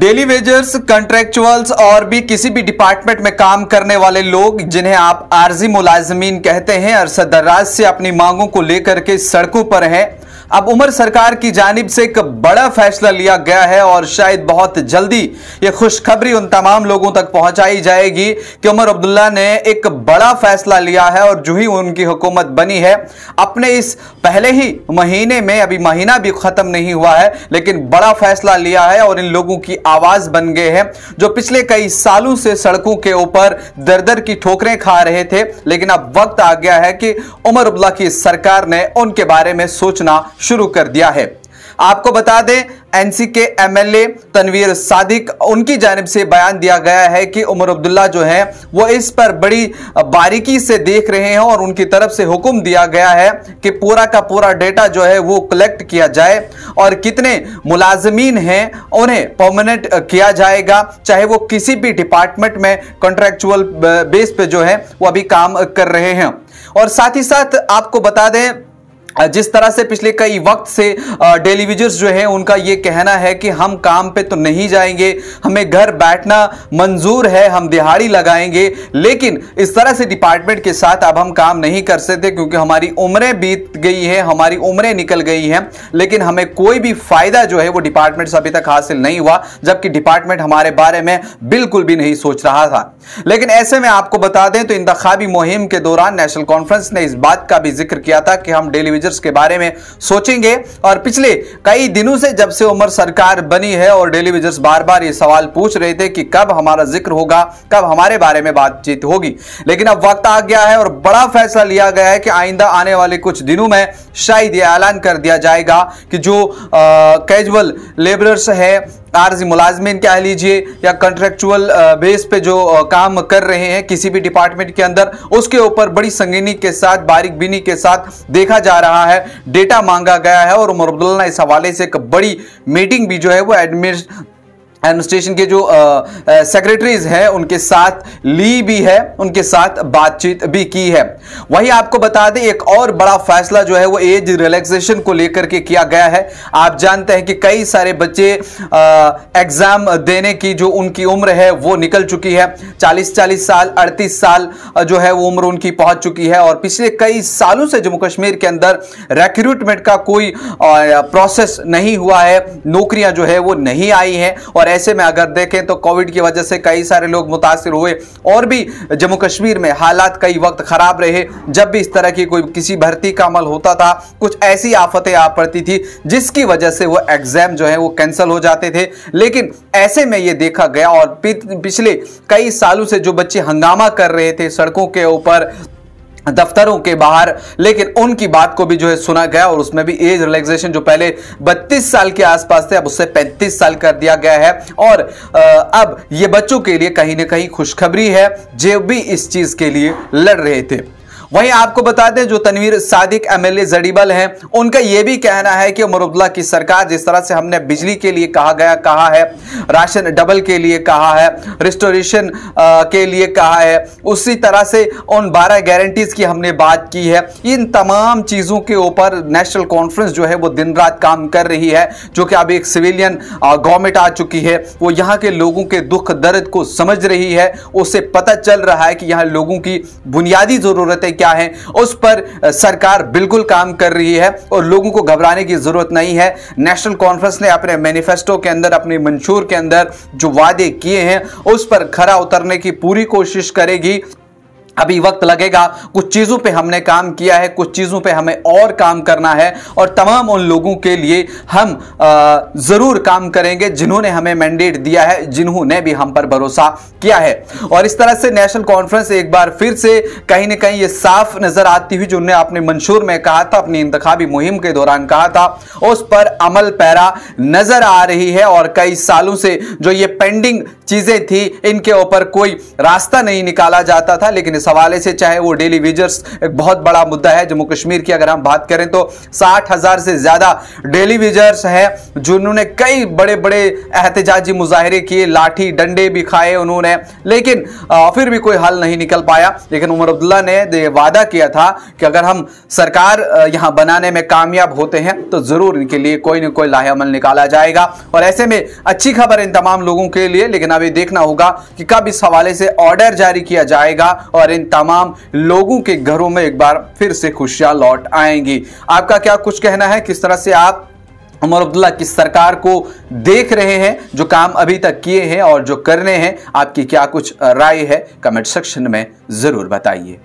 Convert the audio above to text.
Daily wagers, कॉन्ट्रैक्चुअल्स और भी किसी भी डिपार्टमेंट में काम करने वाले लोग जिन्हें आप आर्जी मुलाजमीन कहते हैं, अरसद दराज से अपनी मांगों को लेकर के सड़कों पर हैं। अब उमर सरकार की जानिब से एक बड़ा फैसला लिया गया है और शायद बहुत जल्दी यह खुशखबरी उन तमाम लोगों तक पहुंचाई जाएगी कि उमर अब्दुल्ला ने एक बड़ा फैसला लिया है और जो ही उनकी हुकूमत बनी है, अपने इस पहले ही महीने में, अभी महीना भी खत्म नहीं हुआ है, लेकिन बड़ा फैसला लिया है और इन लोगों की आवाज बन गए हैं जो पिछले कई सालों से सड़कों के ऊपर दर दर की ठोकरें खा रहे थे। लेकिन अब वक्त आ गया है कि उमर अब्दुल्ला की सरकार ने उनके बारे में सोचना शुरू कर दिया है। आपको बता दें, एनसी के एमएलए तनवीर सादिक, उनकी जानिब से बयान दिया गया है कि उमर अब्दुल्ला जो है वो इस पर बड़ी बारीकी से देख रहे हैं और उनकी तरफ से हुक्म दिया गया है कि पूरा का पूरा डेटा जो है वो कलेक्ट किया जाए और कितने मुलाजमीन हैं उन्हें परमानेंट किया जाएगा, चाहे वो किसी भी डिपार्टमेंट में कॉन्ट्रैक्चुअल बेस पे जो है वो अभी काम कर रहे हैं। और साथ ही साथ आपको बता दें, जिस तरह से पिछले कई वक्त से डेली वेजर्स जो है उनका ये कहना है कि हम काम पे तो नहीं जाएंगे, हमें घर बैठना मंजूर है, हम दिहाड़ी लगाएंगे, लेकिन इस तरह से डिपार्टमेंट के साथ अब हम काम नहीं कर सकते क्योंकि हमारी उम्रें बीत गई हैं, हमारी उम्रें निकल गई हैं, लेकिन हमें कोई भी फायदा जो है वो डिपार्टमेंट से अभी तक हासिल नहीं हुआ, जबकि डिपार्टमेंट हमारे बारे में बिल्कुल भी नहीं सोच रहा था। लेकिन ऐसे में आपको बता दें तो इंतखाबी मुहिम के दौरान नेशनल कॉन्फ्रेंस ने इस बात का भी जिक्र किया था कि हम डेली के बारे में सोचेंगे। और पिछले कई दिनों से जब से उमर सरकार बनी है और डेली वेजर्स बार बार ये सवाल पूछ रहे थे कि कब हमारा जिक्र होगा, कब हमारे बारे में बातचीत होगी, लेकिन अब वक्त आ गया है और बड़ा फैसला लिया गया है कि आइंदा आने वाले कुछ दिनों में शायद यह ऐलान कर दिया जाएगा कि जो कैजुअल लेबरर्स है, आर्जी मुलाजमीन कह लीजिए या कॉन्ट्रैक्चुअल बेस पे जो काम कर रहे हैं किसी भी डिपार्टमेंट के अंदर, उसके ऊपर बड़ी संगीनी के साथ, बारीक बीनी के साथ देखा जा रहा है, डेटा मांगा गया है। और उमर अब्दुल्ला ने इस हवाले से एक बड़ी मीटिंग भी जो है वो एडमिनिस्ट्रेशन के जो सेक्रेटरीज हैं उनके साथ ली भी है, उनके साथ बातचीत भी की है। वहीं आपको बता दें एक और बड़ा फैसला जो है वो एज रिलैक्सेशन को लेकर के किया गया है। आप जानते हैं कि कई सारे बच्चे एग्जाम देने की जो उनकी उम्र है वो निकल चुकी है, 40 साल, 38 साल जो है वो उम्र उनकी पहुंच चुकी है और पिछले कई सालों से जम्मू कश्मीर के अंदर रिक्रूटमेंट का कोई प्रोसेस नहीं हुआ है, नौकरियां जो है वो नहीं आई हैं। और ऐसे में अगर देखें तो कोविड की वजह से कई सारे लोग मुतासिर हुए और भी जम्मू कश्मीर में हालात कई वक्त खराब रहे। जब भी इस तरह की कोई किसी भर्ती का अमल होता था, कुछ ऐसी आफतें आ पड़ती थी जिसकी वजह से वो एग्जाम जो है वो कैंसिल हो जाते थे। लेकिन ऐसे में ये देखा गया और पिछले कई सालों से जो बच्चे हंगामा कर रहे थे सड़कों के ऊपर, दफ्तरों के बाहर, लेकिन उनकी बात को भी जो है सुना गया और उसमें भी एज रिलैक्सेशन जो पहले 32 साल के आसपास थे अब उससे 35 साल कर दिया गया है। और अब ये बच्चों के लिए कहीं ना कहीं खुशखबरी है जो भी इस चीज के लिए लड़ रहे थे। वहीं आपको बता दें जो तनवीर सादिक एमएलए जड़ीबल हैं, उनका यह भी कहना है कि उमर अब्दुल्ला की सरकार जिस तरह से हमने बिजली के लिए कहा है, राशन डबल के लिए कहा है, रिस्टोरेशन के लिए कहा है, उसी तरह से उन 12 गारंटीज की हमने बात की है। इन तमाम चीज़ों के ऊपर नेशनल कॉन्फ्रेंस जो है वो दिन रात काम कर रही है, जो कि अब एक सिविलियन गवर्नमेंट आ चुकी है। वो यहाँ के लोगों के दुख दर्द को समझ रही है, उससे पता चल रहा है कि यहाँ लोगों की बुनियादी ज़रूरतें क्या है, उस पर सरकार बिल्कुल काम कर रही है और लोगों को घबराने की जरूरत नहीं है। नेशनल कॉन्फ्रेंस ने अपने मैनिफेस्टो के अंदर, अपने मंशूर के अंदर जो वादे किए हैं उस पर खरा उतरने की पूरी कोशिश करेगी। अभी वक्त लगेगा, कुछ चीज़ों पे हमने काम किया है, कुछ चीज़ों पे हमें और काम करना है और तमाम उन लोगों के लिए हम ज़रूर काम करेंगे जिन्होंने हमें मैंडेट दिया है, जिन्होंने भी हम पर भरोसा किया है। और इस तरह से नेशनल कॉन्फ्रेंस एक बार फिर से कहीं ना कहीं ये साफ नज़र आती हुई जो उन्होंने अपने मंशूर में कहा था, अपनी इंतखाबी मुहिम के दौरान कहा था, उस पर अमल पैरा नज़र आ रही है। और कई सालों से जो ये पेंडिंग चीज़ें थी इनके ऊपर कोई रास्ता नहीं निकाला जाता था, लेकिन इस हवाले से चाहे वो डेली वेजर्स एक बहुत बड़ा मुद्दा है। जम्मू कश्मीर की अगर हम बात करें तो 60,000 से ज्यादा डेली वेजर्स हैं जिन्होंने कई बड़े बड़े एहतजाजी मुजाहरे किए, लाठी डंडे भी खाए उन्होंने, लेकिन फिर भी कोई हल नहीं निकल पाया। लेकिन उमर अब्दुल्ला ने वादा किया था कि अगर हम सरकार यहां बनाने में कामयाब होते हैं तो जरूर इनके लिए कोई न कोई लाहेअमल निकाला जाएगा। और ऐसे में अच्छी खबर इन तमाम लोगों के लिए, लेकिन अभी देखना होगा कि कब इस हवाले से ऑर्डर जारी किया जाएगा और इन तमाम लोगों के घरों में एक बार फिर से खुशियां लौट आएंगी। आपका क्या कुछ कहना है? किस तरह से आप उमर अब्दुल्ला की सरकार को देख रहे हैं, जो काम अभी तक किए हैं और जो करने हैं? आपकी क्या कुछ राय है? कमेंट सेक्शन में जरूर बताइए।